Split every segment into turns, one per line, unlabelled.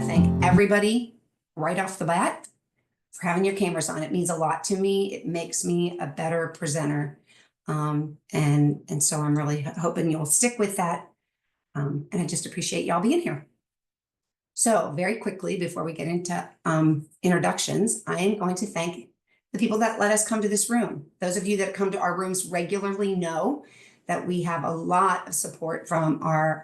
Thank everybody right off the bat for having your cameras on. It means a lot to me. It makes me a better presenter. And so I'm really hoping you'll stick with that. And I just appreciate y'all being here. So very quickly, before we get into introductions, I am going to thank the people that let us come to this room. Those of you that come to our rooms regularly know that we have a lot of support from our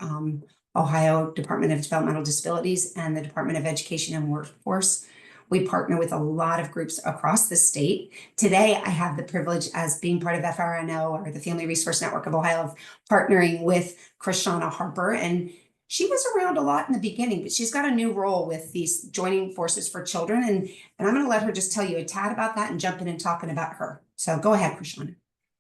Ohio Department of Developmental Disabilities and the Department of Education and Workforce. We partner with a lot of groups across the state. Today, I have the privilege as being part of FRNO, or the Family Resource Network of Ohio, of partnering with Krishana Harper. And she was around a lot in the beginning, but she's got a new role with these Joining Forces for Children. And I'm going to let her just tell you a tad about that and jump in and talking about her. So go ahead, Krishana.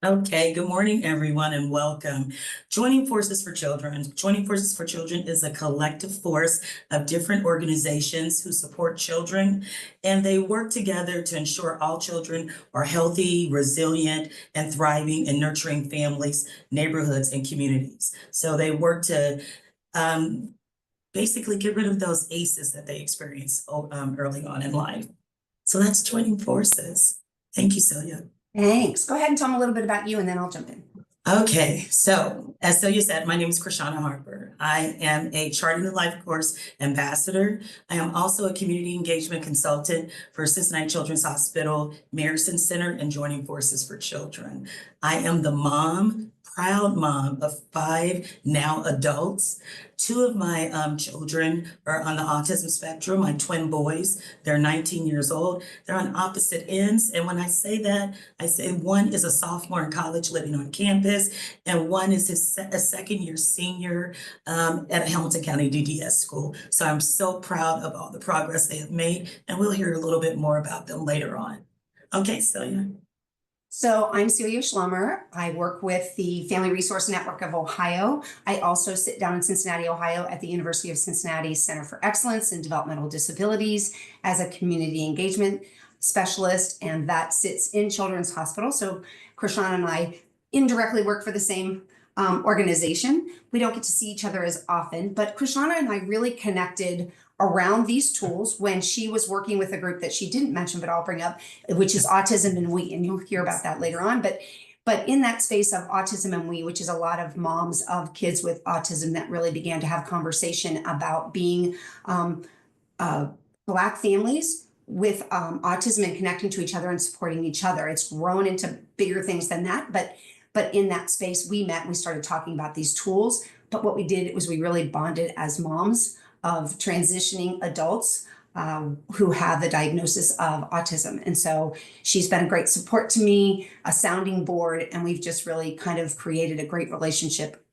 Okay, good morning, everyone, and welcome. Joining Forces for Children. Joining Forces for Children is a collective force of different organizations who support children, and they work together to ensure all children are healthy, resilient, and thriving in nurturing families, neighborhoods, and communities. So they work to basically get rid of those ACEs that they experience early on in life. So that's Joining Forces. Thank you, Celia.
Thanks. Go ahead and tell them a little bit about you, and then I'll jump in.
Okay, so as Celia said, my name is Krishana Harper. I am a Charting the LifeCourse ambassador. I am also a community engagement consultant for Cincinnati Children's Hospital, Merison Center, and Joining Forces for Children. I am the proud mom of 5 now adults. 2 of my children are on the autism spectrum, my twin boys. They're 19 years old. They're on opposite ends. And when I say that, I say one is a sophomore in college living on campus, and one is a second-year senior at a Hamilton County DDS school. So I'm so proud of all the progress they have made, and we'll hear a little bit more about them later on. Okay, Celia.
So I'm Celia Schlummer. I work with the Family Resource Network of Ohio. I also sit down in Cincinnati, Ohio at the University of Cincinnati Center for Excellence in Developmental Disabilities as a community engagement specialist, and that sits in Children's Hospital. So Krishana and I indirectly work for the same organization. We don't get to see each other as often, but Krishana and I really connected around these tools when she was working with a group that she didn't mention, but I'll bring up, which is Autism and We, and you'll hear about that later on. But in that space of Autism and We, which is a lot of moms of kids with autism that really began to have conversation about being Black families with autism and connecting to each other and supporting each other. It's grown into bigger things than that, but in that space we met, we started talking about these tools. But what we did was we really bonded as moms of transitioning adults who have the diagnosis of autism. And so she's been a great support to me, a sounding board, and we've just really kind of created a great relationship,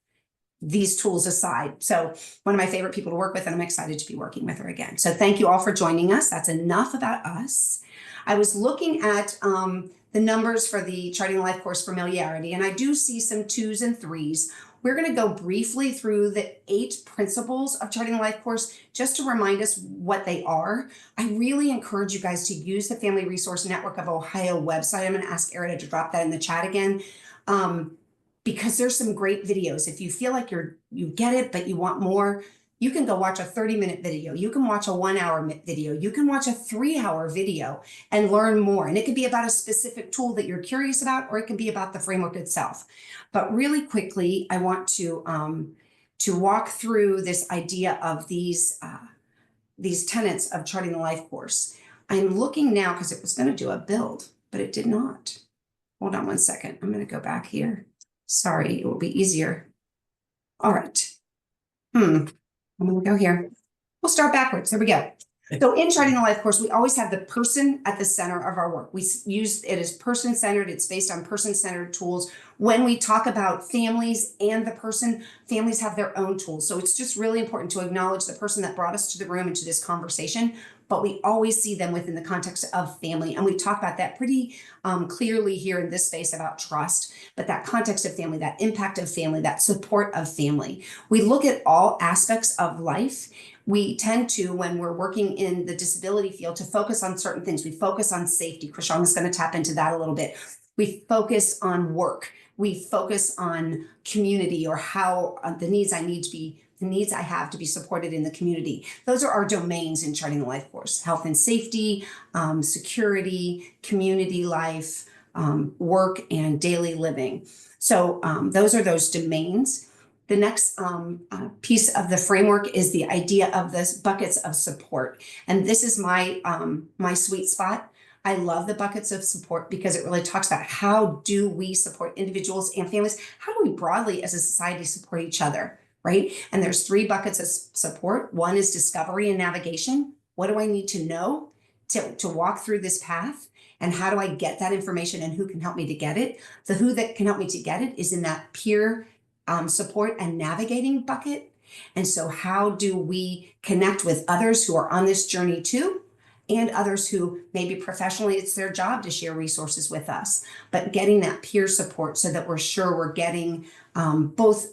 these tools aside. So one of my favorite people to work with, and I'm excited to be working with her again. So thank you all for joining us. That's enough about us. I was looking at the numbers for the Charting the LifeCourse familiarity, and I do see some 2s and 3s. We're going to go briefly through the 8 principles of Charting the LifeCourse just to remind us what they are. I really encourage you guys to use the Family Resource Network of Ohio website. I'm going to ask Erida to drop that in the chat again, because there's some great videos. If you feel like you get it, but you want more, you can go watch a 30-minute video. You can watch a 1-hour video. You can watch a 3-hour video and learn more. And it could be about a specific tool that you're curious about, or it can be about the framework itself. But really quickly, I want to walk through this idea of these tenets of Charting the LifeCourse. I'm looking now because it was going to do a build, but it did not. Hold on one second. I'm going to go back here. Sorry, it will be easier. All right. I'm going to go here. We'll start backwards. There we go. So in Charting the LifeCourse, we always have the person at the center of our work. We use it as person-centered. It's based on person-centered tools. When we talk about families and the person, families have their own tools. So it's just really important to acknowledge the person that brought us to the room and to this conversation, but we always see them within the context of family. And we talk about that pretty clearly here in this space about trust, but that context of family, that impact of family, that support of family. We look at all aspects of life we tend to, when we're working in the disability field, to focus on certain things. We focus on safety. Krishan is going to tap into that a little bit. We focus on work. We focus on community, or how the needs I have to be supported in the community. Those are our domains in Charting the LifeCourse: health and safety, security, community life, work, and daily living. So those are those domains. The next piece of the framework is the idea of this buckets of support. And this is my sweet spot. I love the buckets of support because it really talks about how do we support individuals and families? How do we broadly as a society support each other, right? And there's 3 buckets of support. One is discovery and navigation. What do I need to know to walk through this path? And how do I get that information, and who can help me to get it? The who that can help me to get it is in that peer support and navigating bucket. And so how do we connect with others who are on this journey too, and others who maybe professionally it's their job to share resources with us, but getting that peer support so that we're sure we're getting both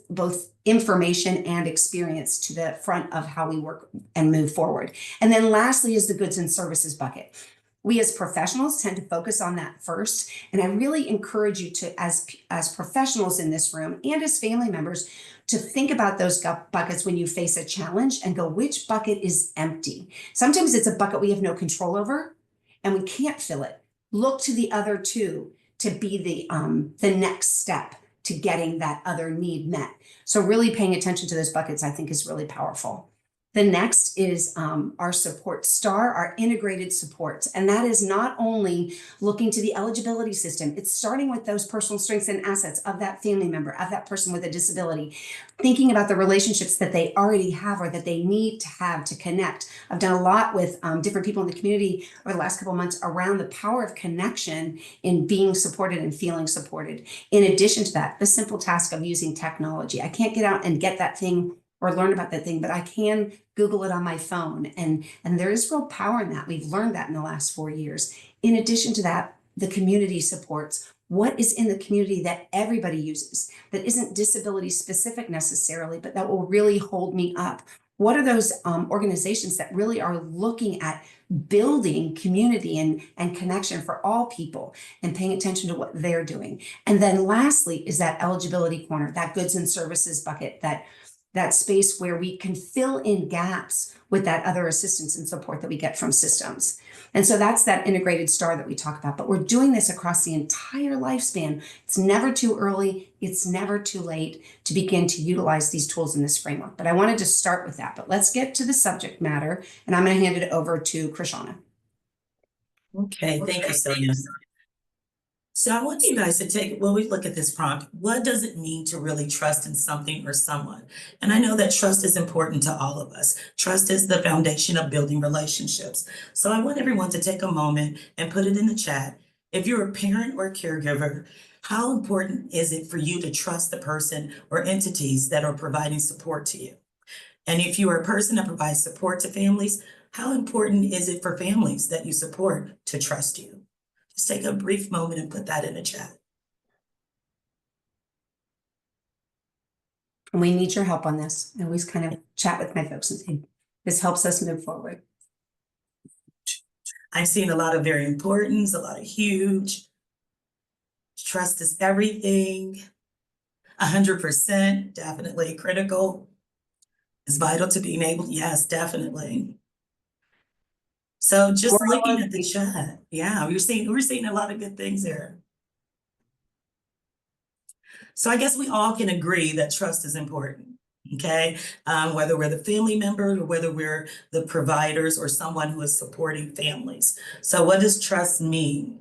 information and experience to the front of how we work and move forward. And then lastly is the goods and services bucket. We as professionals tend to focus on that first. And I really encourage you to, as professionals in this room and as family members, to think about those buckets when you face a challenge and go, which bucket is empty? Sometimes it's a bucket we have no control over and we can't fill it. Look to the other 2 to be the next step to getting that other need met. So really paying attention to those buckets, I think, is really powerful. The next is our support star, our integrated supports. And that is not only looking to the eligibility system, it's starting with those personal strengths and assets of that family member, of that person with a disability, thinking about the relationships that they already have or that they need to have to connect. I've done a lot with different people in the community over the last couple of months around the power of connection in being supported and feeling supported. In addition to that, the simple task of using technology. I can't get out and get that thing or learn about that thing, but I can Google it on my phone. And there is real power in that. We've learned that in the last 4 years. In addition to that, the community supports. What is in the community that everybody uses, that isn't disability specific necessarily, but that will really hold me up? What are those organizations that really are looking at building community and connection for all people and paying attention to what they're doing? And then lastly is that eligibility corner, that goods and services bucket, that space where we can fill in gaps with that other assistance and support that we get from systems. And so that's that integrated star that we talk about. But we're doing this across the entire lifespan. It's never too early. It's never too late to begin to utilize these tools in this framework. But I wanted to start with that. But let's get to the subject matter. And I'm going to hand it over to Krishana.
Okay, thank you, Sonia. So I want you guys to take, when we look at this prompt, what does it mean to really trust in something or someone? And I know that trust is important to all of us. Trust is the foundation of building relationships. So I want everyone to take a moment and put it in the chat. If you're a parent or a caregiver, how important is it for you to trust the person or entities that are providing support to you? And if you are a person that provides support to families, how important is it for families that you support to trust you? Just take a brief moment and put that in the chat.
And we need your help on this. I always kind of chat with my folks and say, this helps us move forward.
I've seen a lot of very important, a lot of huge. Trust is everything. 100%, definitely critical. It's vital to being able, yes, definitely. So just looking at the chat, yeah, we're seeing a lot of good things there. So I guess we all can agree that trust is important, okay? Whether we're the family member or whether we're the providers or someone who is supporting families. So what does trust mean?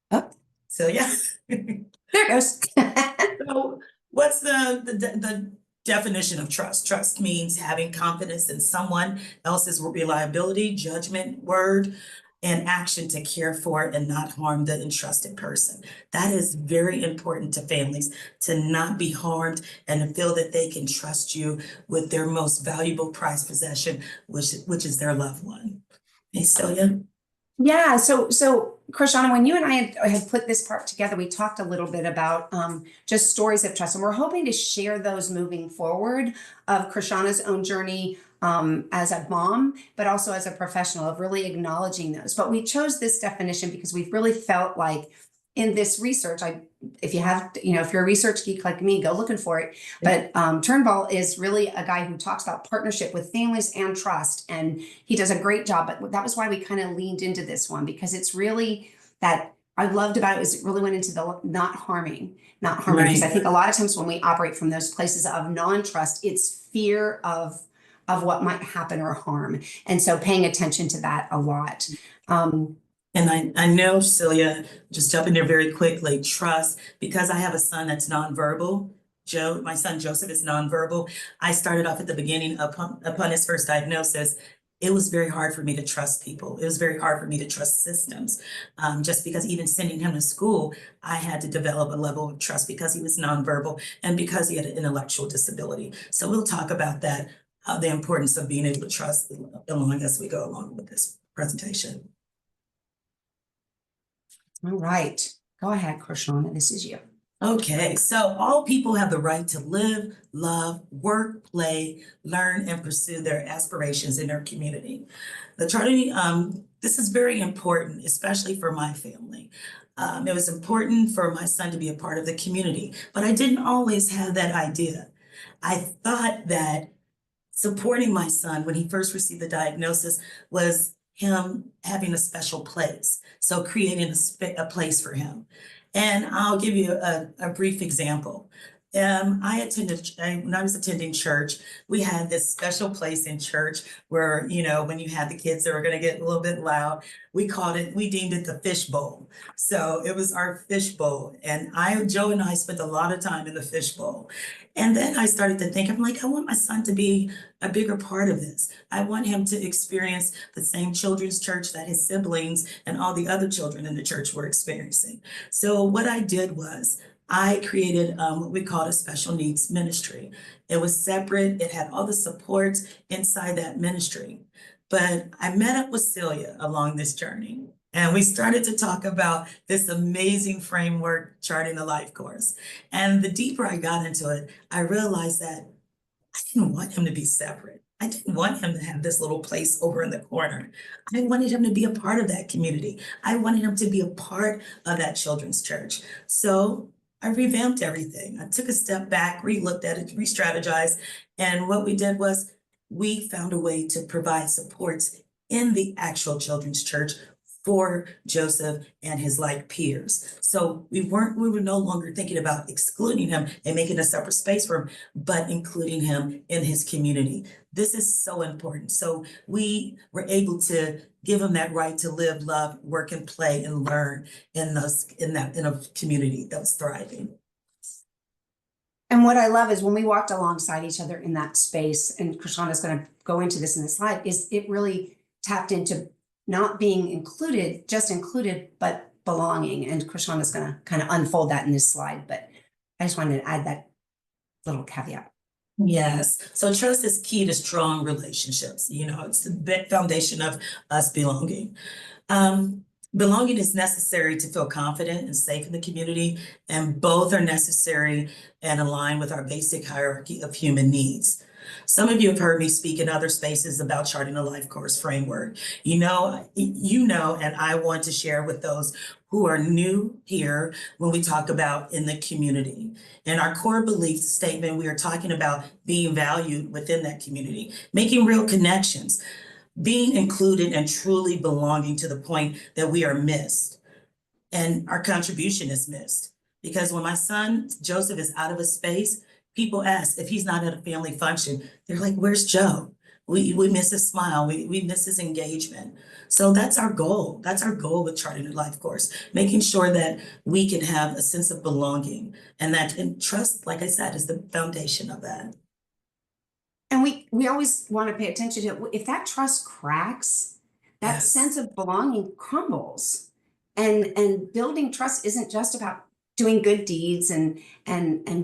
Oh.
So yeah.
There it goes.
So what's the definition of trust? Trust means having confidence in someone else's reliability, judgment, word, and action to care for and not harm the entrusted person. That is very important to families, to not be harmed and to feel that they can trust you with their most valuable prized possession, which is their loved one. Hey, Celia?
Yeah, so Krishana, when you and I had put this part together, we talked a little bit about just stories of trust, and we're hoping to share those moving forward of Krishana's own journey, as a mom, but also as a professional, of really acknowledging those. But we chose this definition because we've really felt like in this research, if you have, if you're a research geek like me, go looking for it. But Turnbull is really a guy who talks about partnership with families and trust, and he does a great job. But that was why we kind of leaned into this one, because it's really that I loved about it was it really went into the not harming, because I think a lot of times when we operate from those places of non-trust, it's fear of what might happen or harm, and so paying attention to that a lot.
And I know, Celia, just jumping there very quickly, trust, because I have a son that's nonverbal. My son Joseph is nonverbal. I started off at the beginning upon his first diagnosis. It was very hard for me to trust people. It was very hard for me to trust systems. Just because even sending him to school, I had to develop a level of trust because he was nonverbal and because he had an intellectual disability. So we'll talk about that, the importance of being able to trust along as we go along with this presentation.
All right, go ahead, Krishana, this is you.
Okay, so all people have the right to live, love, work, play, learn, and pursue their aspirations in their community. The Charting, this is very important, especially for my family. It was important for my son to be a part of the community, but I didn't always have that idea. I thought that supporting my son when he first received the diagnosis was him having a special place. So creating a place for him. And I'll give you a brief example. When I was attending church, we had this special place in church where, when you had the kids that were going to get a little bit loud, we deemed it the fish bowl. So it was our fish bowl. And Joe and I spent a lot of time in the fish bowl. And then I started to think, I'm like, I want my son to be a bigger part of this. I want him to experience the same children's church that his siblings and all the other children in the church were experiencing. So what I did was I created what we called a special needs ministry. It was separate. It had all the supports inside that ministry. But I met up with Celia along this journey. And we started to talk about this amazing framework, Charting the LifeCourse. And the deeper I got into it, I realized that I didn't want him to be separate. I didn't want him to have this little place over in the corner. I wanted him to be a part of that community. I wanted him to be a part of that children's church. So I revamped everything. I took a step back, re-looked at it, re-strategized. And what we did was we found a way to provide supports in the actual children's church for Joseph and his like peers. So we were no longer thinking about excluding him and making a separate space for him, but including him in his community. This is so important. So we were able to give him that right to live, love, work, and play and learn in a community that was thriving.
And what I love is when we walked alongside each other in that space, and Krishana's going to go into this in the slide, is it really tapped into not being included, just included, but belonging. And Krishana's going to kind of unfold that in this slide, but I just wanted to add that little caveat.
Yes. So trust is key to strong relationships. It's the big foundation of us belonging. Belonging is necessary to feel confident and safe in the community, and both are necessary and align with our basic hierarchy of human needs. Some of you have heard me speak in other spaces about Charting the LifeCourse framework. And I want to share with those who are new here when we talk about in the community. In our core belief statement, we are talking about being valued within that community, making real connections, being included and truly belonging to the point that we are missed and our contribution is missed. Because when my son Joseph is out of a space, people ask if he's not at a family function. They're like, where's Joe? We miss his smile. We miss his engagement. So that's our goal. That's our goal with Charting the LifeCourse, making sure that we can have a sense of belonging, and trust, like I said, is the foundation of that.
And we always want to pay attention to if that trust cracks, that sense of belonging crumbles. And building trust isn't just about doing good deeds and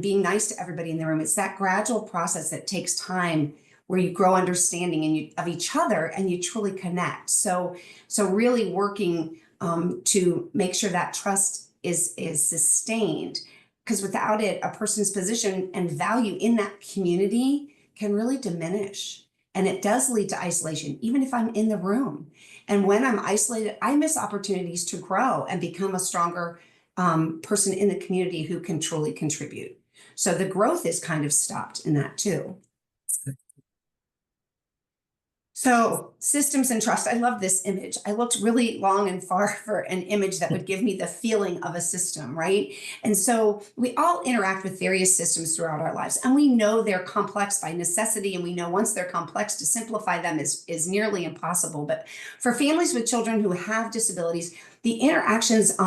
being nice to everybody in the room. It's that gradual process that takes time, where you grow understanding of each other and you truly connect. So really working to make sure that trust is sustained, because without it, a person's position and value in that community can really diminish. And it does lead to isolation, even if I'm in the room. And when I'm isolated, I miss opportunities to grow and become a stronger person in the community who can truly contribute. So the growth is kind of stopped in that too. So systems and trust, I love this image. I looked really long and far for an image that would give me the feeling of a system, right? And so we all interact with various systems throughout our lives, and we know they're complex by necessity, and we know once they're complex, to simplify them is nearly impossible. But for families with children who have disabilities, the interactions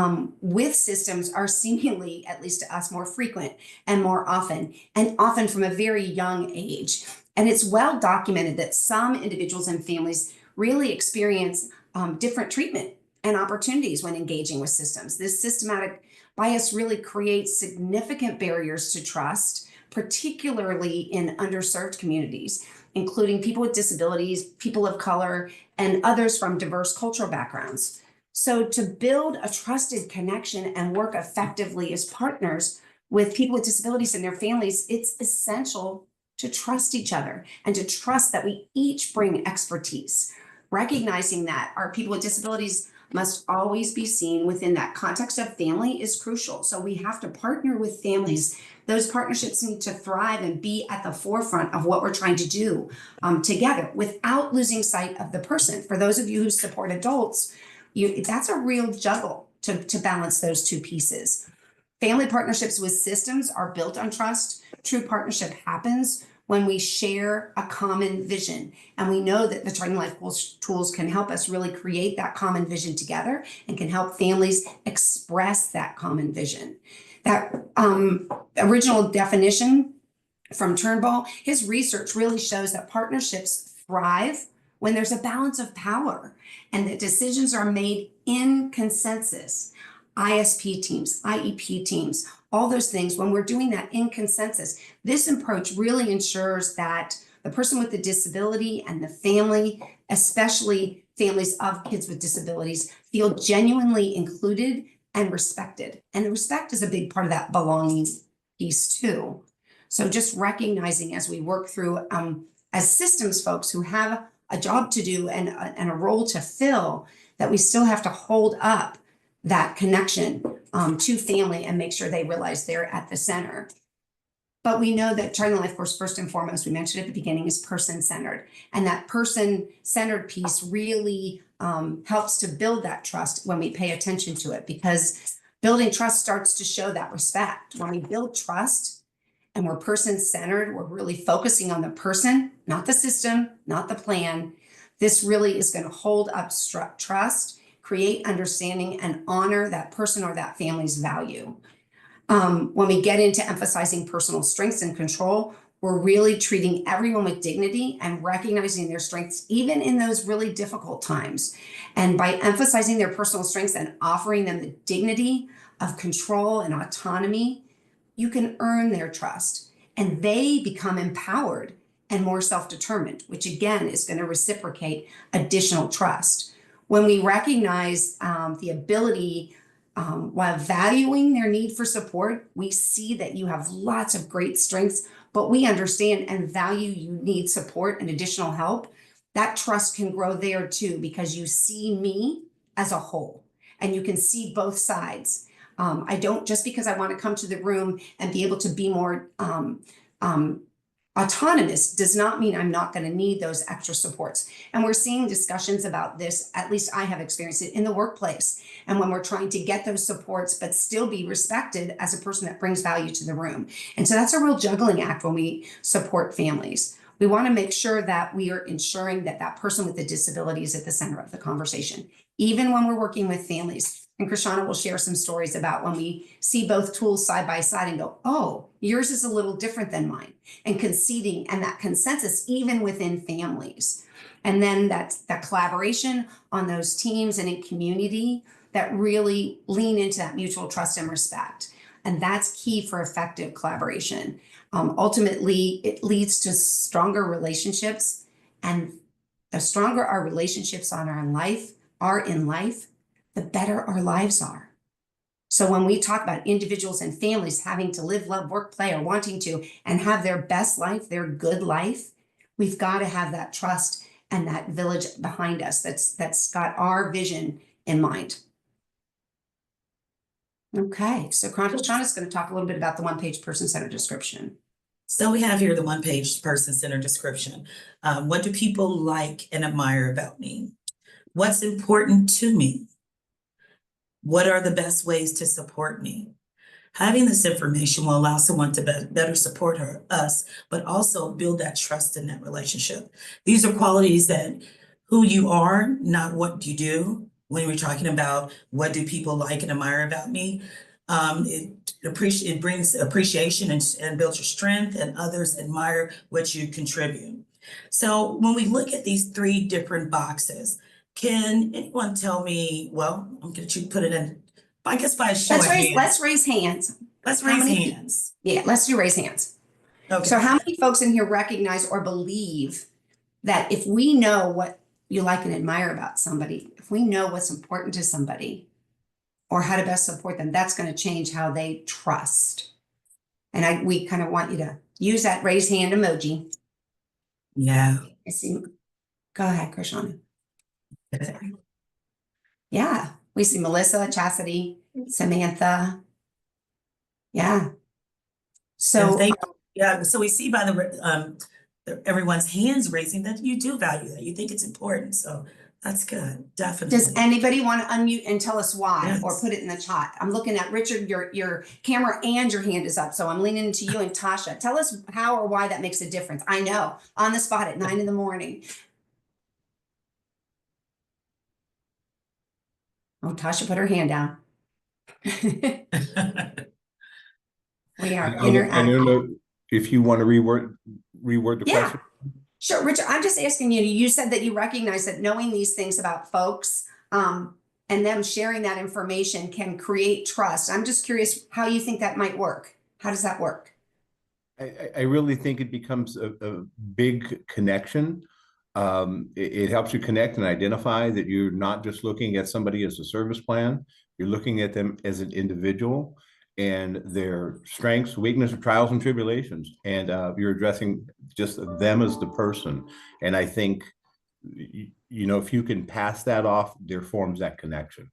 with systems are seemingly, at least to us, more frequent and more often, and often from a very young age. And it's well documented that some individuals and families really experience different treatment and opportunities when engaging with systems. This systematic bias really creates significant barriers to trust, particularly in underserved communities, including people with disabilities, people of color, and others from diverse cultural backgrounds. So to build a trusted connection and work effectively as partners with people with disabilities and their families, it's essential to trust each other and to trust that we each bring expertise, recognizing that our people with disabilities must always be seen within that context of family is crucial. So we have to partner with families. Those partnerships need to thrive and be at the forefront of what we're trying to do together without losing sight of the person. For those of you who support adults, that's a real juggle to balance those two pieces. Family partnerships with systems are built on trust. True partnership happens when we share a common vision. And we know that the Charting the LifeCourse tools can help us really create that common vision together and can help families express that common vision. That original definition from Turnbull, his research really shows that partnerships thrive when there's a balance of power and that decisions are made in consensus. ISP teams, IEP teams, all those things, when we're doing that in consensus, this approach really ensures that the person with the disability and the family, especially families of kids with disabilities, feel genuinely included and respected. And the respect is a big part of that belonging piece too. So just recognizing as we work through, as systems folks who have a job to do and a role to fill, that we still have to hold up that connection to family and make sure they realize they're at the center. But we know that Charting the LifeCourse, first and foremost, we mentioned at the beginning, is person-centered. And that person-centered piece really helps to build that trust when we pay attention to it, because building trust starts to show that respect. When we build trust and we're person-centered, we're really focusing on the person, not the system, not the plan. This really is going to hold up trust, create understanding, and honor that person or that family's value. When we get into emphasizing personal strengths and control, we're really treating everyone with dignity and recognizing their strengths, even in those really difficult times. And by emphasizing their personal strengths and offering them the dignity of control and autonomy, you can earn their trust, and they become empowered and more self-determined, which again is going to reciprocate additional trust. When we recognize the ability, while valuing their need for support, we see that you have lots of great strengths, but we understand and value you need support and additional help. That trust can grow there too, because you see me as a whole and you can see both sides. I don't, just because I want to come to the room and be able to be more autonomous does not mean I'm not going to need those extra supports. And we're seeing discussions about this, at least I have experienced it in the workplace. And when we're trying to get those supports, but still be respected as a person that brings value to the room. And so that's a real juggling act when we support families. We want to make sure that we are ensuring that that person with the disability is at the center of the conversation, even when we're working with families. And Krishana will share some stories about when we see both tools side by side and go, oh, yours is a little different than mine, and conceding and that consensus even within families. And then that collaboration on those teams and in community that really lean into that mutual trust and respect. And that's key for effective collaboration. Ultimately, it leads to stronger relationships, and the stronger our relationships are in life, the better our lives are. So when we talk about individuals and families having to live, love, work, play, or wanting to, and have their best life, their good life, We've got to have that trust and that village behind us that's got our vision in mind. Okay, so Shauna's going to talk a little bit about the one-page person-centered description.
So we have here the one-page person-centered description. What do people like and admire about me? What's important to me? What are the best ways to support me? Having this information will allow someone to better support us, but also build that trust in that relationship. These are qualities that who you are, not what you do. When we're talking about what do people like and admire about me, it brings appreciation and builds your strength, and others admire what you contribute. So when we look at these 3 different boxes, can anyone tell me, well, I'm gonna put it in, I guess by a show of hands.
Let's raise hands.
Let's raise hands.
Yeah, let's do raise hands.
Okay.
So how many folks in here recognize or believe that if we know what you like and admire about somebody, if we know what's important to somebody or how to best support them, that's going to change how they trust? And we kind of want you to use that raise hand emoji.
Yeah.
I see. Go ahead, Krishana. Yeah, we see Melissa, Chastity, Samantha. Yeah. So
so we see by everyone's hands raising that you do value that, you think it's important. So that's good, definitely.
does anybody want to unmute and tell us why?
Yes.
Or put it in the chat? I'm looking at Richard, your camera and your hand is up. So I'm leaning into you and Tasha. Tell us how or why that makes a difference. I know, on the spot at 9 in. Oh, Tasha put her hand down. We are interacting.
I don't know if you want to reword the question.
Sure, Richard, I'm just asking you, you said that you recognize that knowing these things about folks and them sharing that information can create trust. I'm just curious how you think that might work. How does that work?
I really think it becomes a big connection. It helps you connect and identify that you're not just looking at somebody as a service plan, you're looking at them as an individual and their strengths, weaknesses, trials, and tribulations. And you're addressing just them as the person. And I think, you know, if you can pass that off, there forms that connection.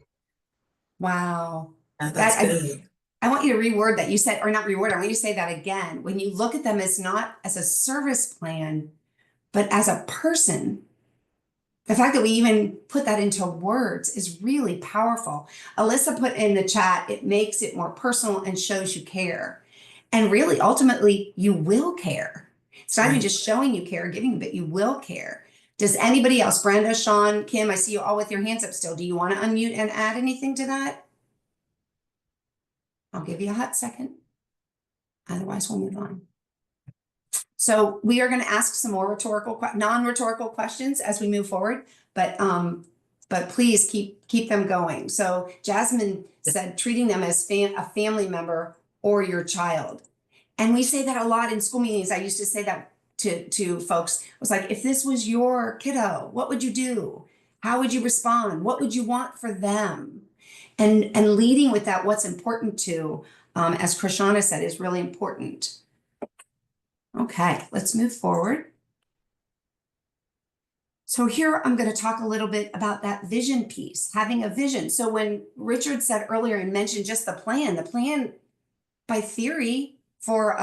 Wow.
That's good.
I want you to reword that. You said, or not reword, I want you to say that again. When you look at them as not as a service plan, but as a person, the fact that we even put that into words is really powerful. Alyssa put in the chat, it makes it more personal and shows you care. And really, ultimately, you will care. It's not even just showing you care, giving, but you will care. Does anybody else, Brenda, Sean, Kim, I see you all with your hands up still. Do you want to unmute and add anything to that? I'll give you a hot second. Otherwise, we'll move on. So we are going to ask some more non-rhetorical questions as we move forward, but please keep them going. So Jasmine said, treating them as a family member or your child. And we say that a lot in school meetings. I used to say that to folks. I was like, if this was your kiddo, what would you do? How would you respond? What would you want for them? And leading with that, what's important to, as Krishana said, is really important. Okay, let's move forward. So here I'm going to talk a little bit about that vision piece, having a vision. So when Richard said earlier and mentioned just the plan by theory for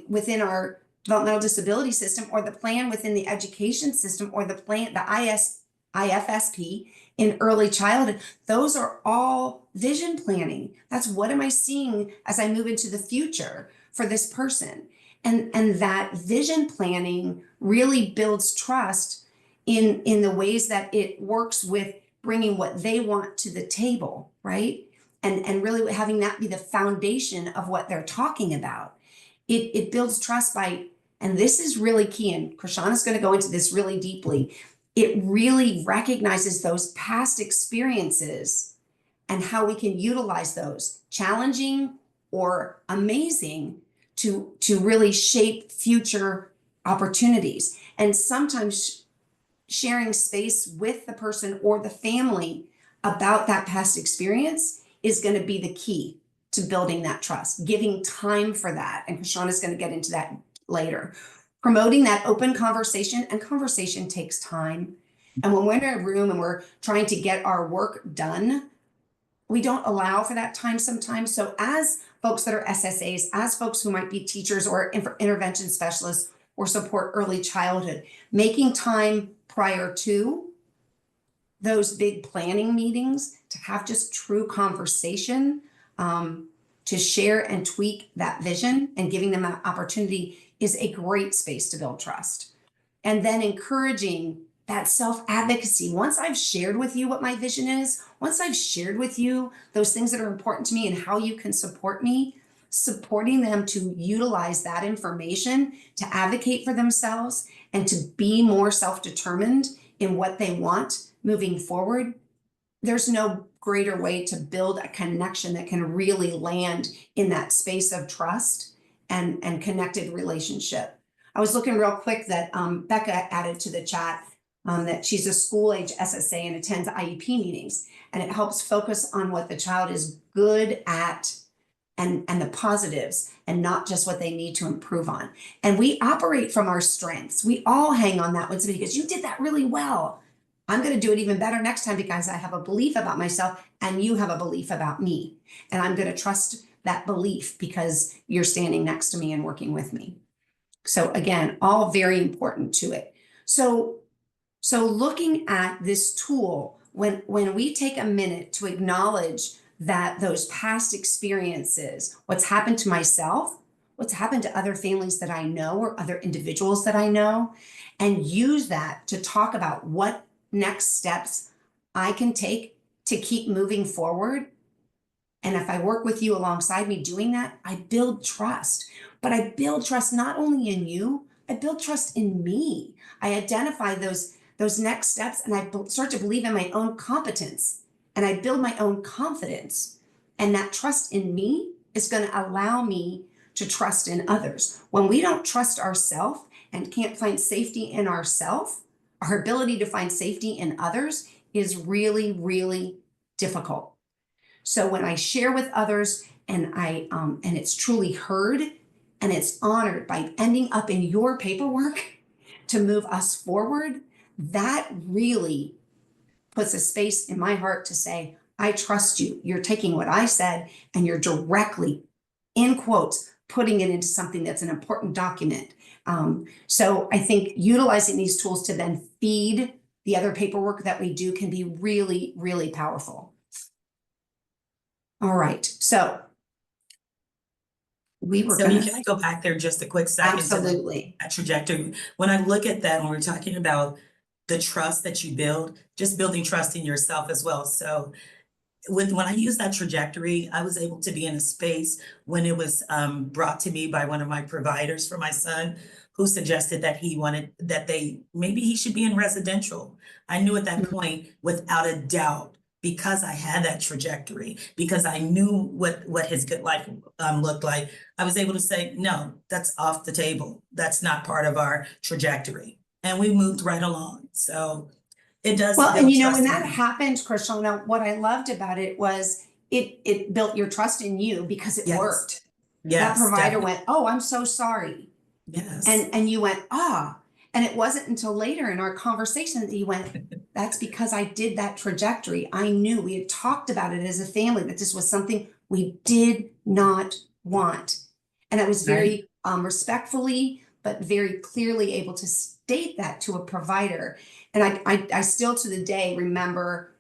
within our developmental disability system, or the plan within the education system, or the plan, the IFSP in early childhood, those are all vision planning. That's what am I seeing as I move into the future for this person? And that vision planning really builds trust in the ways that it works with bringing what they want to the table, right? And really having that be the foundation of what they're talking about. It builds trust by, and this is really key, and Krishana's going to go into this really deeply, it really recognizes those past experiences and how we can utilize those, challenging or amazing, to really shape future opportunities. And sometimes sharing space with the person or the family about that past experience is going to be the key to building that trust, giving time for that. And Krishana is going to get into that later. promoting that open conversation, and conversation takes time. And when we're in a room and we're trying to get our work done, we don't allow for that time sometimes. So as folks that are SSAs, as folks who might be teachers or intervention specialists or support early childhood, making time prior to those big planning meetings to have just true conversation, to share and tweak that vision and giving them an opportunity is a great space to build trust. And then encouraging that self-advocacy. Once I've shared with you what my vision is, once I've shared with you those things that are important to me and how you can support me, supporting them to utilize that information to advocate for themselves and to be more self-determined in what they want moving forward. There's no greater way to build a connection that can really land in that space of trust and connected relationship. I was looking real quick that Becca added to the chat that she's a school age SSA and attends IEP meetings, and it helps focus on what the child is good at and the positives and not just what they need to improve on. And we operate from our strengths. We all hang on that one because you did that really well. I'm going to do it even better next time because I have a belief about myself and you have a belief about me. And I'm going to trust that belief because you're standing next to me and working with me. So again, all very important to it. So looking at this tool, when we take a minute to acknowledge that those past experiences, what's happened to myself, what's happened to other families that I know or other individuals that I know, and use that to talk about what next steps I can take to keep moving forward. And if I work with you alongside me doing that, I build trust. But I build trust not only in you, I build trust in me. I identify those next steps and I start to believe in my own competence and I build my own confidence. And that trust in me is going to allow me to trust in others. When we don't trust ourselves and can't find safety in ourselves, our ability to find safety in others is really, really difficult. So when I share with others and and it's truly heard and it's honored by ending up in your paperwork to move us forward, that really puts a space in my heart to say, I trust you. You're taking what I said and you're directly, in quotes, putting it into something that's an important document. So I think utilizing these tools to then feed the other paperwork that we do can be really, really powerful. All right, so we were
So can I go back there just a quick second?
Absolutely.
To that trajectory. When I look at that, when we're talking about the trust that you build, just building trust in yourself as well. So when I use that trajectory, I was able to be in a space when it was brought to me by one of my providers for my son, who suggested that maybe he should be in residential. I knew at that point, without a doubt, because I had that trajectory, because I knew what his good life looked like, I was able to say, no, that's off the table. That's not part of our trajectory. And we moved right along. So it does.
Well, and you know, when that happened, Krishna, what I loved about it was it built your trust in you because it worked.
Yes,
that provider went, oh, I'm so sorry.
Yes.
And you went, ah. And it wasn't until later in our conversation that you went, that's because I did that trajectory. I knew we had talked about it as a family, that this was something we did not want. And I was very respectfully, but very clearly able to state that to a provider. And I still to the day remember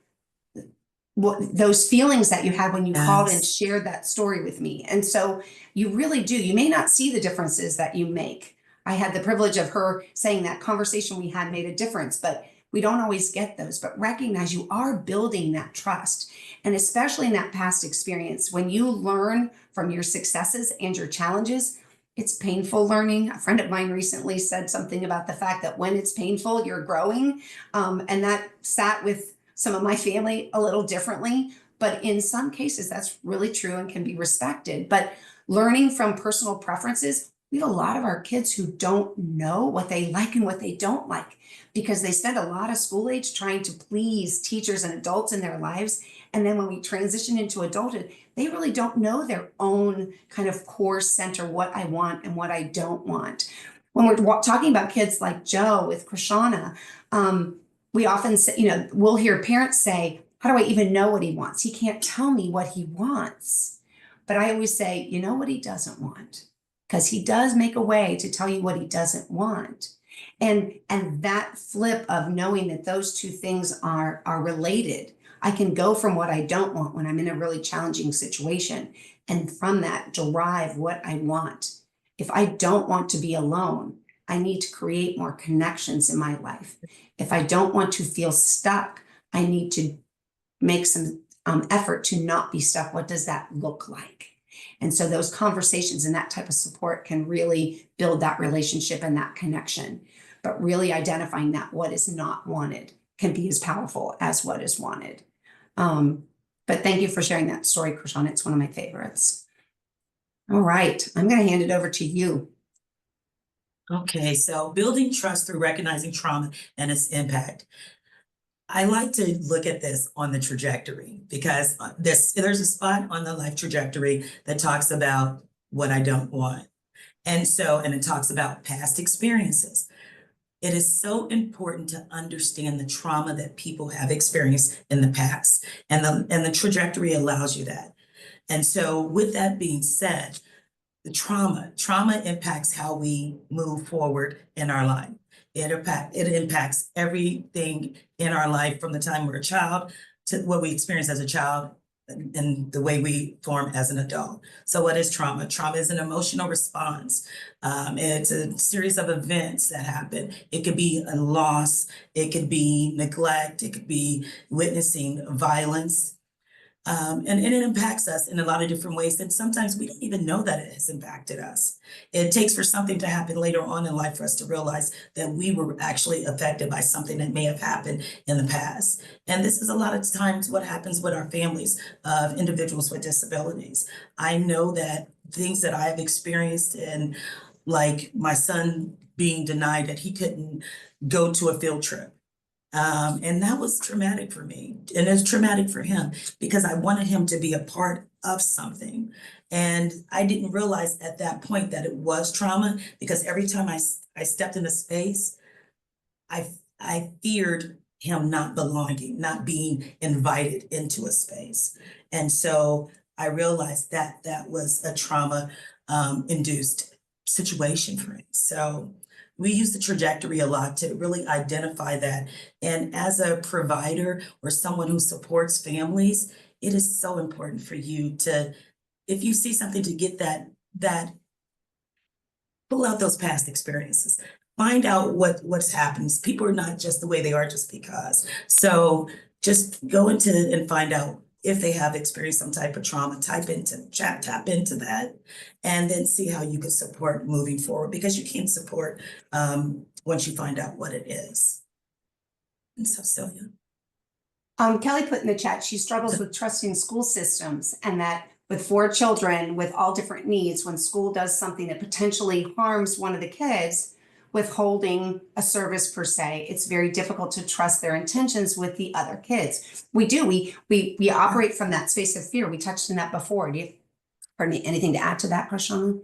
those feelings that you had when you called and shared that story with me. And so you really do. You may not see the differences that you make. I had the privilege of her saying that conversation we had made a difference, but we don't always get those. But recognize you are building that trust. And especially in that past experience, when you learn from your successes and your challenges, it's painful learning. A friend of mine recently said something about the fact that when it's painful, you're growing. And that sat with some of my family a little differently. But in some cases, that's really true and can be respected. But learning from personal preferences, we have a lot of our kids who don't know what they like and what they don't like because they spend a lot of school age trying to please teachers and adults in their lives. And then when we transition into adulthood, they really don't know their own kind of core center, what I want and what I don't want. when we're talking about kids like Joe with Krishana, we often say, we'll hear parents say, how do I even know what he wants? He can't tell me what he wants. But I always say, you know what he doesn't want, because he does make a way to tell you what he doesn't want. And that flip of knowing that those two things are related. I can go from what I don't want when I'm in a really challenging situation, and from that derive what I want. If I don't want to be alone, I need to create more connections in my life. If I don't want to feel stuck, I need to make some effort to not be stuck. What does that look like? And so those conversations and that type of support can really build that relationship and that connection. But really identifying that what is not wanted can be as powerful as what is wanted. But thank you for sharing that story, Krishan. It's one of my favorites. All right, I'm going to hand it over to you.
Okay, so building trust through recognizing trauma and its impact. I like to look at this on the trajectory, because there's a spot on the life trajectory that talks about what I don't want. And it talks about past experiences. It is so important to understand the trauma that people have experienced in the past, and the trajectory allows you that. And so with that being said, the trauma impacts how we move forward in our life. It impacts everything in our life, from the time we're a child to what we experience as a child and the way we form as an adult. So what is trauma? Trauma is an emotional response. It's a series of events that happen. It could be a loss, it could be neglect, it could be witnessing violence. And it impacts us in a lot of different ways, and sometimes we don't even know that it has impacted us. It takes for something to happen later on in life for us to realize that we were actually affected by something that may have happened in the past. And this is a lot of times what happens with our families of individuals with disabilities. I know that things that I've experienced, and like my son being denied that he couldn't go to a field trip. And that was traumatic for me, and it's traumatic for him, because I wanted him to be a part of something. And I didn't realize at that point that it was trauma, because every time I stepped in a space, I feared him not belonging, not being invited into a space. And so I realized that that was a trauma induced situation for him. So we use the trajectory a lot to really identify that. And as a provider or someone who supports families, it is so important for you to, if you see something, to get that pull out those past experiences. Find out what's happened. People are not just the way they are just because. So just go into and find out if they have experienced some type of trauma. Tap into that, and then see how you can support moving forward, because you can't support once you find out what it is. And so, Celia.
Kelly put in the chat, she struggles with trusting school systems, and that with 4 children with all different needs, when school does something that potentially harms one of the kids, withholding a service per se, it's very difficult to trust their intentions with the other kids. We operate from that space of fear. We touched on that before. Do you have anything to add to that, Prashana?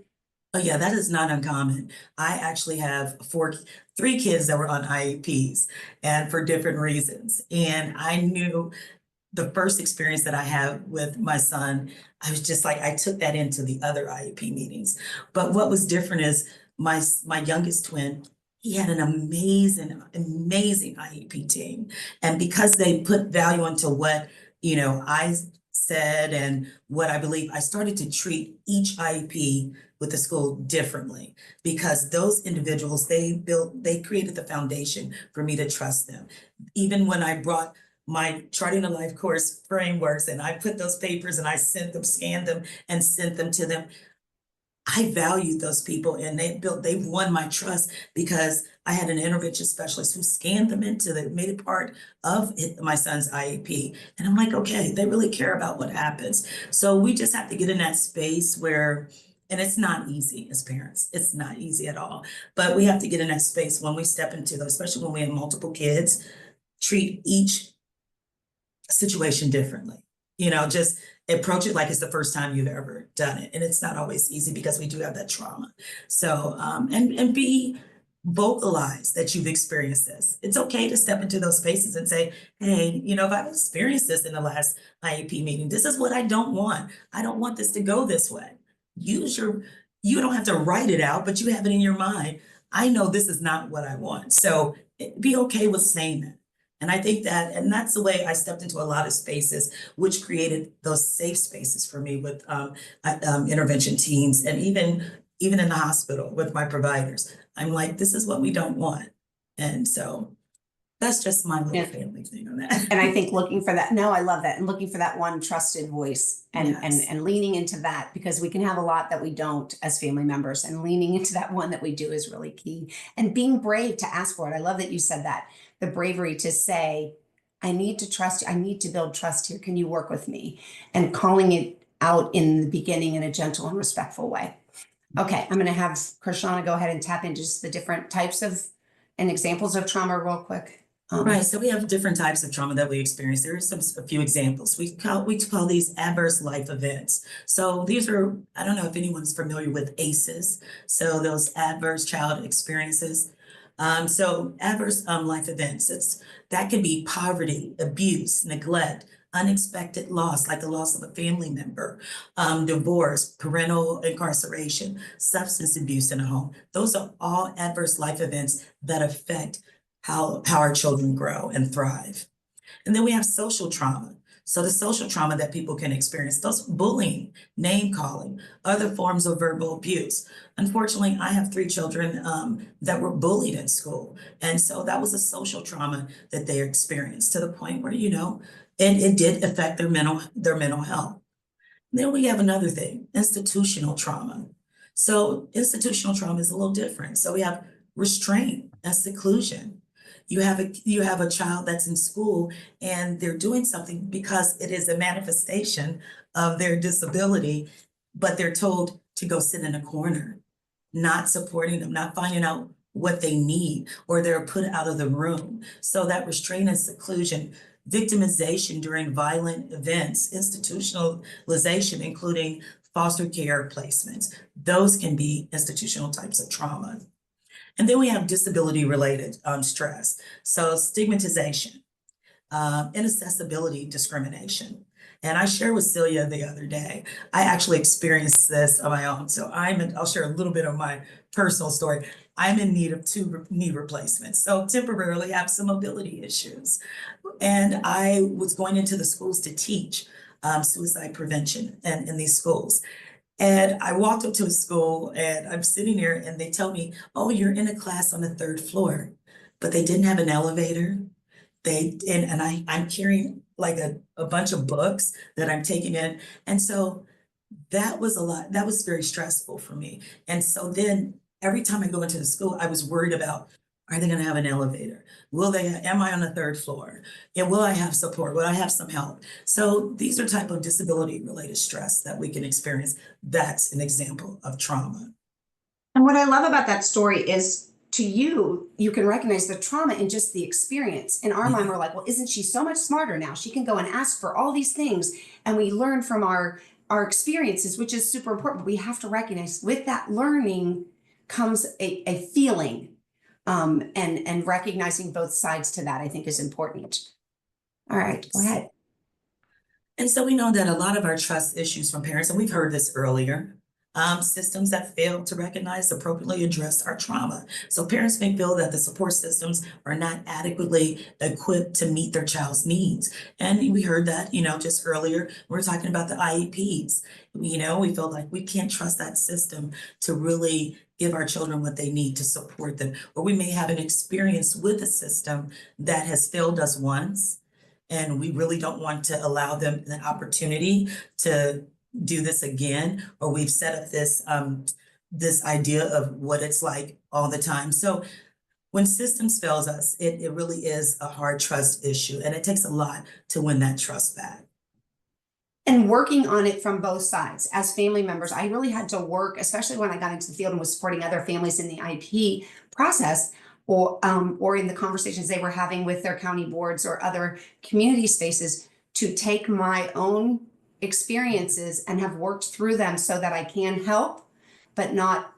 Oh yeah, that is not uncommon. I actually have 3 kids that were on IEPs, and for different reasons. And I knew the first experience that I had with my son, I was just like, I took that into the other IEP meetings. But what was different is my youngest twin, he had an amazing IEP team. And because they put value into what, I said and what I believe, I started to treat each IEP with the school differently, because those individuals, they created the foundation for me to trust them. Even when I brought my Charting the LifeCourse frameworks and I put those papers and I scanned them and sent them to them, I valued those people, and they won my trust, because I had an intervention specialist who scanned them made it part of my son's IEP. And I'm like, okay, they really care about what happens. So we just have to get in that space where, and it's not easy as parents, it's not easy at all, but we have to get in that space when we step into those, especially when we have multiple kids, treat each situation differently. Just approach it like it's the first time you've ever done it. And it's not always easy because we do have that trauma. So, and be vocalize that you've experienced this. It's okay to step into those spaces and say, hey, you know, if I've experienced this in the last IEP meeting, this is what I don't want. I don't want this to go this way. You don't have to write it out, but you have it in your mind. I know this is not what I want. So be okay with saying that. And I think and that's the way I stepped into a lot of spaces, which created those safe spaces for me with intervention teams, and even in the hospital with my providers. I'm like, this is what we don't want. And so that's just my little family thing on that.
And I think looking for that, no, I love that. And looking for that one trusted voice and,
Yes.
and leaning into that, because we can have a lot that we don't as family members, and leaning into that one that we do is really key. And being brave to ask for it. I love that you said that. The bravery to say, I need to trust you. I need to build trust here. Can you work with me? And calling it out in the beginning in a gentle and respectful way. Okay, I'm going to have Krishana go ahead and tap into just the different types of and examples of trauma real quick.
Right, so we have different types of trauma that we experience. There are a few examples. We call these adverse life events. So these are, I don't know if anyone's familiar with ACEs. So those adverse child experiences. So adverse life events, that can be poverty, abuse, neglect, unexpected loss, like the loss of a family member, divorce, parental incarceration, substance abuse in a home. Those are all adverse life events that affect how our children grow and thrive. And then we have social trauma. So the social trauma that people can experience, those bullying, name calling, other forms of verbal abuse. Unfortunately, I have 3 children that were bullied in school. And so that was a social trauma that they experienced, to the point where, you know, and it did affect their mental health. And then we have another thing, institutional trauma. So institutional trauma is a little different. So we have restraint and seclusion. You have a child that's in school and they're doing something because it is a manifestation of their disability, but they're told to go sit in a corner, not supporting them, not finding out what they need, or they're put out of the room. So that restraint and seclusion, victimization during violent events, institutionalization, including foster care placements, those can be institutional types of trauma. And then we have disability-related stress. So stigmatization, inaccessibility discrimination. And I shared with Celia the other day, I actually experienced this on my own. So I'll share a little bit of my personal story. I'm in need of 2 knee replacements. So temporarily I have some mobility issues. And I was going into the schools to teach suicide prevention in these schools. And I walked up to a school and I'm sitting there and they tell me, oh, you're in a class on the 3rd floor, but they didn't have an elevator. I'm carrying like a bunch of books that I'm taking in. And so that was a lot. That was very stressful for me. And so then every time I go into the school, I was worried about, are they going to have an elevator? Am I on the 3rd floor? And will I have support? Will I have some help? So these are type of disability related stress that we can experience. That's an example of trauma.
And what I love about that story is, to you, you can recognize the trauma in just the experience. In our mind, we're like, well, isn't she so much smarter now? She can go and ask for all these things. And we learn from our experiences, which is super important. But we have to recognize with that learning comes a feeling. And recognizing both sides to that, I think, is important. All right, go ahead.
And so we know that a lot of our trust issues from parents, and we've heard this earlier, systems that fail to recognize, appropriately address our trauma. So parents may feel that the support systems are not adequately equipped to meet their child's needs. And we heard that, you know, just earlier, we're talking about the IEPs. You know, we feel like we can't trust that system to really give our children what they need to support them. Or we may have an experience with a system that has failed us once, and we really don't want to allow them the opportunity to do this again, or we've set up this idea of what it's like all the time. So when systems fails us, it really is a hard trust issue, and it takes a lot to win that trust back.
And working on it from both sides. As family members, I really had to work, especially when I got into the field and was supporting other families in the IEP process, or in the conversations they were having with their county boards or other community spaces, to take my own experiences and have worked through them so that I can help, but not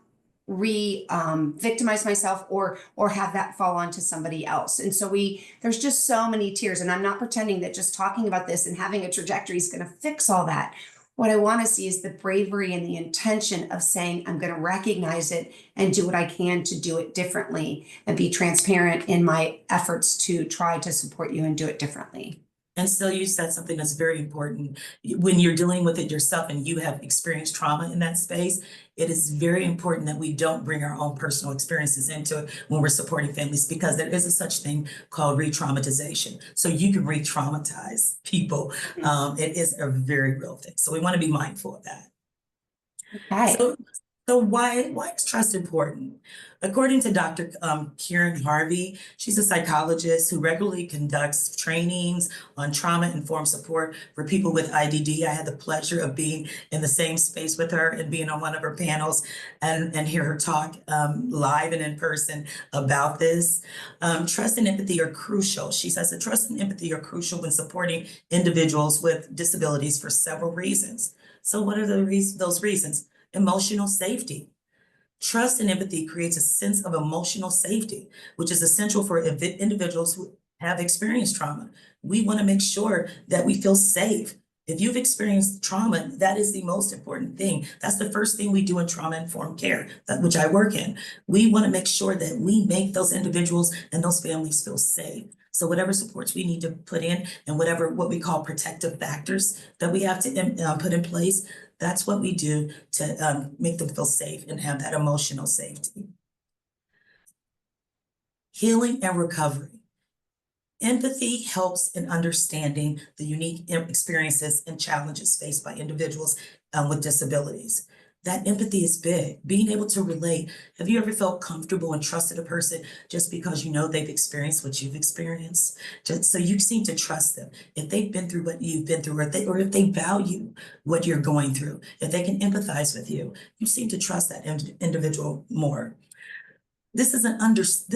victimize myself or have that fall onto somebody else. And so there's just so many tiers, and I'm not pretending that just talking about this and having a trajectory is going to fix all that. What I want to see is the bravery and the intention of saying, I'm going to recognize it and do what I can to do it differently and be transparent in my efforts to try to support you and do it differently.
And so you said something that's very important. When you're dealing with it yourself and you have experienced trauma in that space, it is very important that we don't bring our own personal experiences into it when we're supporting families, because there is a such thing called re-traumatization. So you can re-traumatize people. It is a very real thing. So we want to be mindful of that.
Okay.
So why is trust important? According to Dr. Karen Harvey, she's a psychologist who regularly conducts trainings on trauma-informed support for people with IDD. I had the pleasure of being in the same space with her and being on one of her panels and hear her talk live and in person about this. Trust and empathy are crucial. She says that trust and empathy are crucial when supporting individuals with disabilities for several reasons. So what are those reasons? Emotional safety. Trust and empathy creates a sense of emotional safety, which is essential for individuals who have experienced trauma. We want to make sure that we feel safe. If you've experienced trauma, that is the most important thing. That's the first thing we do in trauma-informed care, which I work in. We want to make sure that we make those individuals and those families feel safe. So whatever supports we need to put in and what we call protective factors that we have to put in place, that's what we do to make them feel safe and have that emotional safety. Healing and recovery. Empathy helps in understanding the unique experiences and challenges faced by individuals with disabilities. That empathy is big, being able to relate. Have you ever felt comfortable and trusted a person just because you know they've experienced what you've experienced? So you seem to trust them. If they've been through what you've been through, or if they value what you're going through, if they can empathize with you, you seem to trust that individual more. This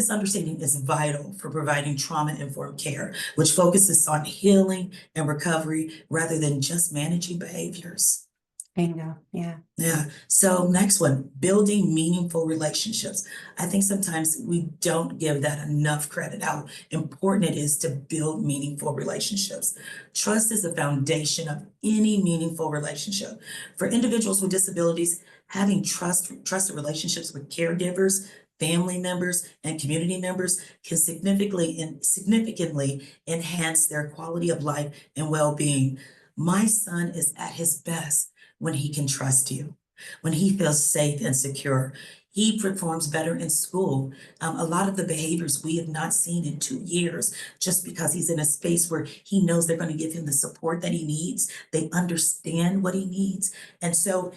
understanding is vital for providing trauma-informed care, which focuses on healing and recovery rather than just managing behaviors.
Bingo. Yeah.
Yeah. So next one, building meaningful relationships. I think sometimes we don't give that enough credit, how important it is to build meaningful relationships. Trust is the foundation of any meaningful relationship. For individuals with disabilities, having trusted relationships with caregivers, family members, and community members can significantly enhance their quality of life and well-being. My son is at his best when he can trust you, when he feels safe and secure. He performs better in school. A lot of the behaviors we have not seen in 2 years, just because he's in a space where he knows they're going to give him the support that he needs. They understand what he needs. And so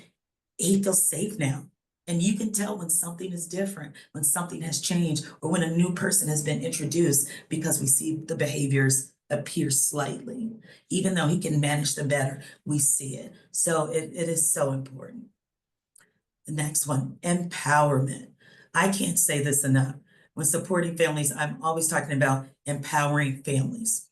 he feels safe now. And you can tell when something is different, when something has changed, or when a new person has been introduced, because we see the behaviors appear slightly. Even though he can manage them better, we see it. So it is so important. The next one, empowerment. I can't say this enough. When supporting families, I'm always talking about empowering families.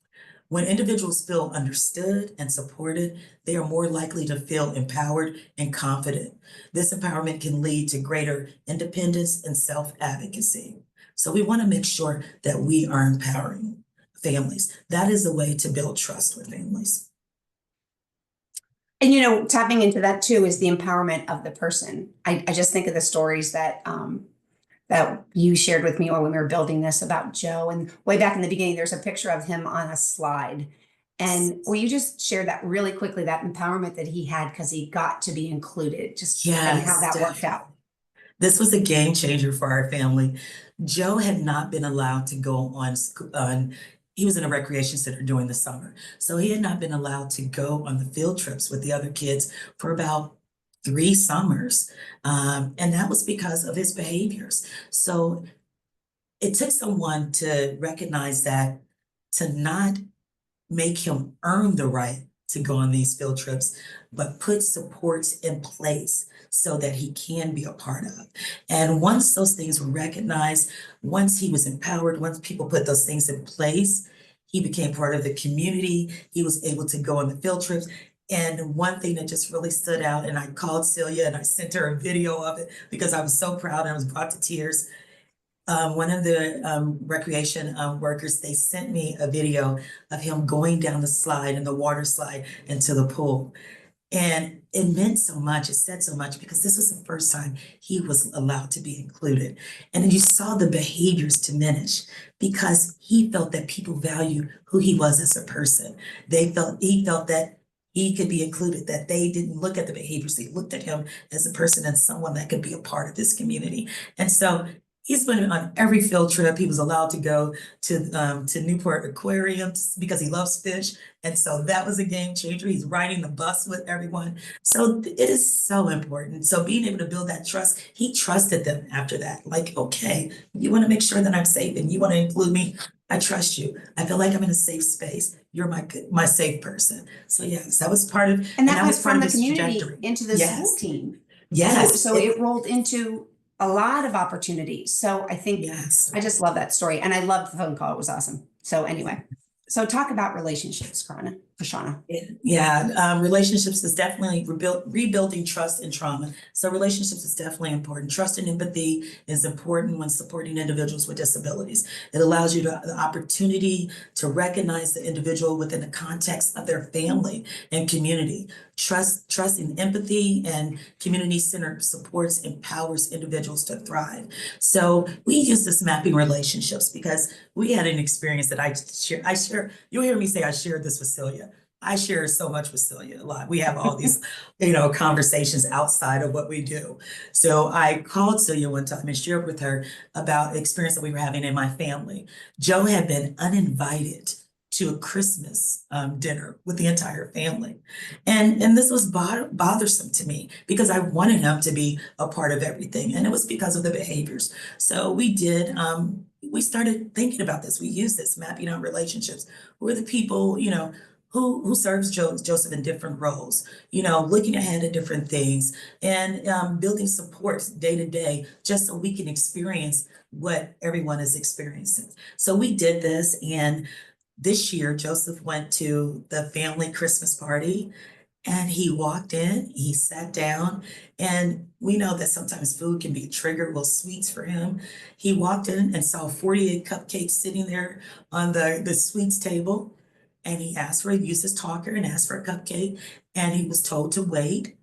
When individuals feel understood and supported, they are more likely to feel empowered and confident. This empowerment can lead to greater independence and self-advocacy. So we want to make sure that we are empowering families. That is the way to build trust with families.
And tapping into that too is the empowerment of the person. I just think of the stories that that you shared with me when we were building this about Joe, and way back in the beginning, there's a picture of him on a slide. And will you just share that really quickly, that empowerment that he had because he got to be included, and how that worked out?
This was a game changer for our family. Joe had not been allowed to go he was in a recreation center during the summer. So he had not been allowed to go on the field trips with the other kids for about 3 summers. And that was because of his behaviors. So it took someone to recognize that, to not make him earn the right to go on these field trips, but put supports in place so that he can be a part of. And once those things were recognized, once he was empowered, once people put those things in place, he became part of the community. He was able to go on the field trips. And one thing that just really stood out, and I called Celia and I sent her a video of it because I was so proud and I was brought to tears. One of the recreation workers, they sent me a video of him going down the slide and the water slide into the pool. And it meant so much, it said so much, because this was the first time he was allowed to be included. And you saw the behaviors diminish because he felt that people value who he was as a person. He felt that he could be included, that they didn't look at the behaviors, they looked at him as a person and someone that could be a part of this community. And so he's been on every field trip. He was allowed to go to Newport Aquarium because he loves fish. And so that was a game changer. He's riding the bus with everyone. So it is so important. So being able to build that trust, he trusted them after that. Like, okay, you want to make sure that I'm safe and you want to include me. I trust you. I feel like I'm in a safe space. You're my safe person. So yes, that was part of,
And that went
was part
from
of
the
his
community
trajectory.
into the
Yes.
school team.
Yes.
So it rolled into a lot of opportunities. So I think
Yes.
I just love that story. And I loved the phone call. It was awesome. So anyway, so talk about relationships, Krishana.
Yeah, relationships is definitely rebuilding trust and trauma. So relationships is definitely important. Trust and empathy is important when supporting individuals with disabilities. It allows you the opportunity to recognize the individual within the context of their family and community. Trust and empathy and community-centered supports empowers individuals to thrive. So we use this mapping relationships because we had an experience that I share. You'll hear me say I shared this with Celia. I share so much with Celia a lot. We have all these, conversations outside of what we do. So I called Celia one time and shared with her about the experience that we were having in my family. Joe had been uninvited to a Christmas dinner with the entire family. And this was bothersome to me because I wanted him to be a part of everything. And it was because of the behaviors. So we started thinking about this. We used this, mapping out relationships. Who are the people, who serves Joseph in different roles, looking ahead at different things and building support day to day, just so we can experience what everyone is experiencing. So we did this, and this year, Joseph went to the family Christmas party and he walked in, he sat down, and we know that sometimes food can be a trigger, well, sweets for him. He walked in and saw 48 cupcakes sitting there on the sweets table. And he used his talker and asked for a cupcake, and he was told to wait.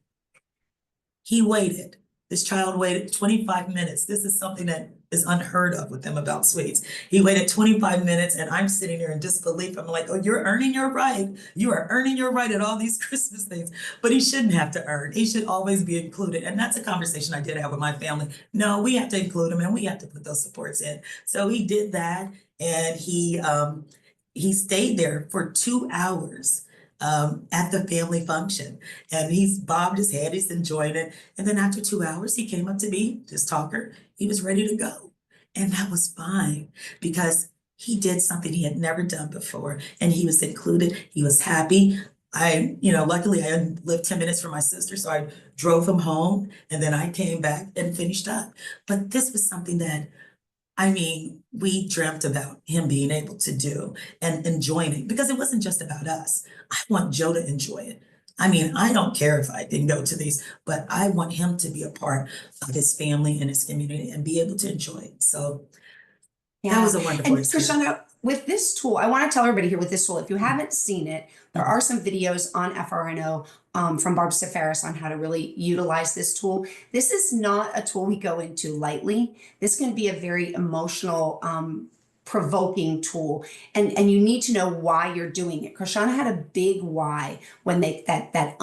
He waited. This child waited 25 minutes. This is something that is unheard of with them about sweets. He waited 25 minutes and I'm sitting there in disbelief. I'm like, oh, you're earning your right. You are earning your right at all these Christmas things. But he shouldn't have to earn. He should always be included. And that's a conversation I did have with my family. No, we have to include him and we have to put those supports in. So he did that, and he stayed there for 2 hours at the family function, and he's bobbed his head, he's enjoying it. And then after 2 hours, he came up to me, this talker, he was ready to go. And that was fine because he did something he had never done before, and he was included, he was happy. Luckily I lived 10 minutes from my sister, so I drove him home and then I came back and finished up. But this was something that we dreamt about him being able to do and enjoying it because it wasn't just about us. I want Joe to enjoy it. I don't care if I didn't go to these, but I want him to be a part of his family and his community and be able to enjoy it. So that was a wonderful experience.
Krishana, with this tool, I want to tell everybody here with this tool, if you haven't seen it, there are some videos on FRNO from Barb Safaris on how to really utilize this tool. This is not a tool we go into lightly. This can be a very emotional, provoking tool, and you need to know why you're doing it. Krishana had a big why when that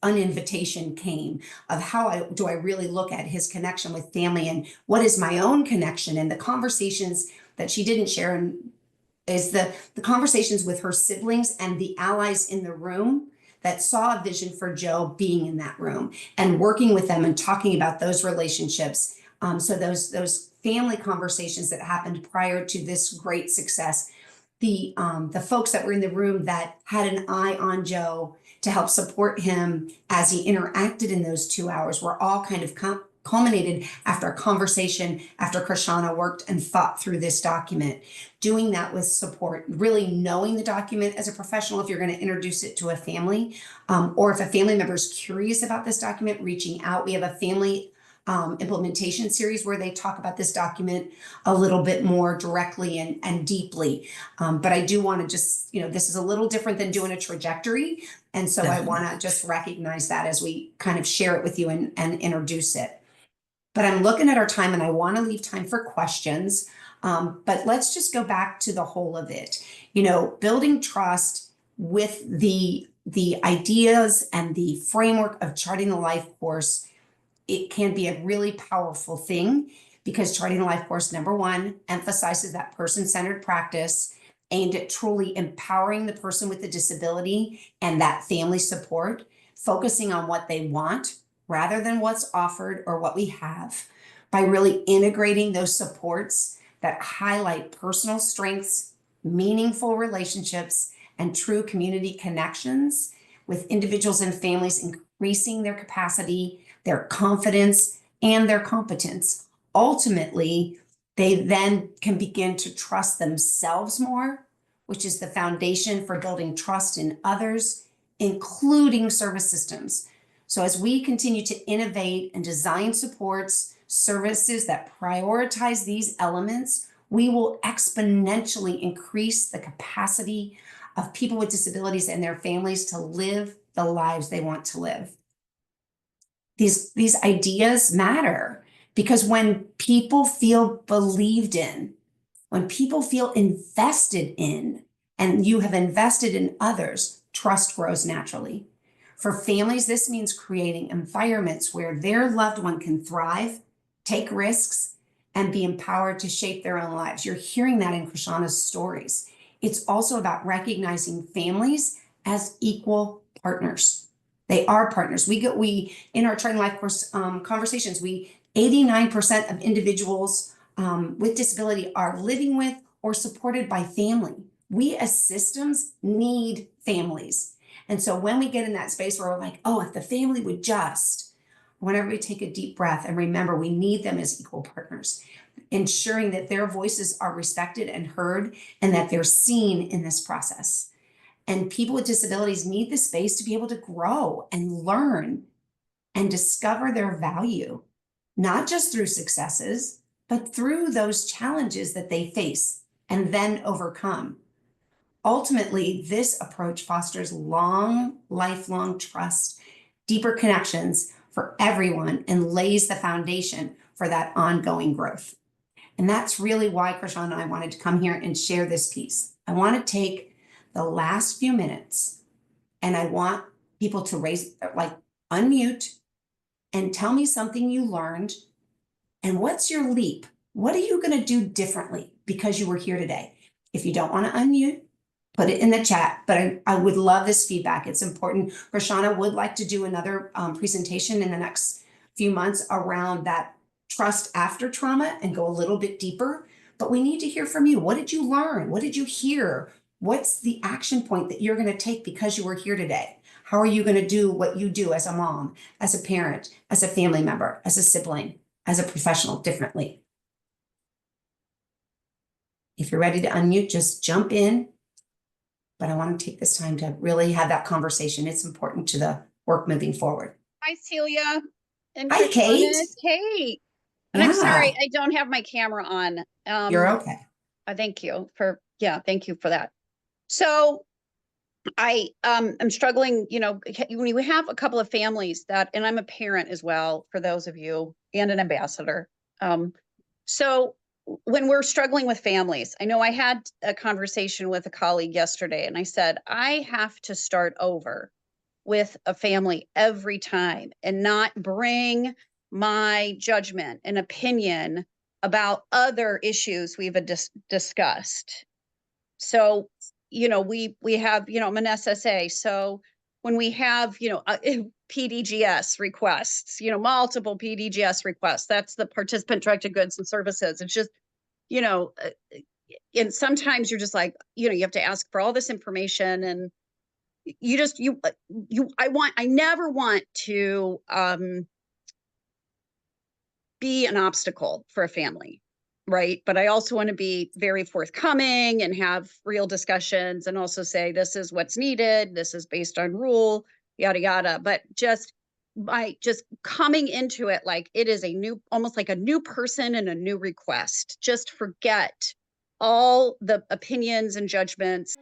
uninvitation came of how do I really look at his connection with family and what is my own connection, and the conversations that she didn't share and is the conversations with her siblings and the allies in the room that saw a vision for Joe being in that room and working with them and talking about those relationships. So those family conversations that happened prior to this great success, the folks that were in the room that had an eye on Joe to help support him as he interacted in those 2 hours were all kind of culminated after a conversation, after Krishana worked and thought through this document, doing that with support, really knowing the document as a professional, if you're going to introduce it to a family, or if a family member is curious about this document, reaching out. We have a family implementation series where they talk about this document a little bit more directly and deeply. But I do want to just, this is a little different than doing a trajectory. And so I want to just recognize that as we kind of share it with you and introduce it. But I'm looking at our time and I want to leave time for questions. But let's just go back to the whole of it. Building trust with the ideas and the framework of Charting the Life course, it can be a really powerful thing because Charting the Life course, number one, emphasizes that person-centered practice aimed at truly empowering the person with the disability and that family support, focusing on what they want rather than what's offered or what we have, by really integrating those supports that highlight personal strengths, meaningful relationships, and true community connections with individuals and families, increasing their capacity, their confidence, and their competence. Ultimately, they then can begin to trust themselves more, which is the foundation for building trust in others, including service systems. So as we continue to innovate and design supports, services that prioritize these elements, we will exponentially increase the capacity of people with disabilities and their families to live the lives they want to live. These ideas matter because when people feel believed in, when people feel invested in, and you have invested in others, trust grows naturally. For families, this means creating environments where their loved one can thrive, take risks, and be empowered to shape their own lives. You're hearing that in Krishana's stories. It's also about recognizing families as equal partners. They are partners. We in our Charting Life course conversations, 89% of individuals with disability are living with or supported by family. We as systems need families. And so when we get in that space where we're like, oh, if the family would just, whenever we take a deep breath and remember we need them as equal partners, ensuring that their voices are respected and heard and that they're seen in this process. And people with disabilities need the space to be able to grow and learn and discover their value, not just through successes, but through those challenges that they face and then overcome. Ultimately, this approach fosters lifelong trust, deeper connections for everyone, and lays the foundation for that ongoing growth. And that's really why Krishana and I wanted to come here and share this piece. I want to take the last few minutes and I want people to unmute and tell me something you learned. And what's your leap? What are you going to do differently because you were here today? If you don't want to unmute, put it in the chat, but I would love this feedback. It's important. Krishana would like to do another presentation in the next few months around that trust after trauma and go a little bit deeper, but we need to hear from you. What did you learn? What did you hear? What's the action point that you're going to take because you were here today? How are you going to do what you do as a mom, as a parent, as a family member, as a sibling, as a professional differently? If you're ready to unmute, just jump in. But I want to take this time to really have that conversation. It's important to the work moving forward.
Hi, Celia. And
Hi, Kate.
Kate. And I'm sorry, I don't have my camera on.
You're okay.
Thank you for that. So I am struggling, when we have a couple of families and I'm a parent as well, for those of you, and an ambassador. So when we're struggling with families, I know I had a conversation with a colleague yesterday and I said, I have to start over with a family every time and not bring my judgment and opinion about other issues we've discussed. So, we have, I'm an SSA. So when we have, PDGS requests, multiple PDGS requests, that's the participant directed goods and services. It's just, and sometimes you're just like, you have to ask for all this information and I never want to be an obstacle for a family, right? But I also want to be very forthcoming and have real discussions and also say, this is what's needed. This is based on rule, yada, yada. But just by just coming into it, like it is a new, almost like a new person and a new request. Just forget all the opinions and judgments.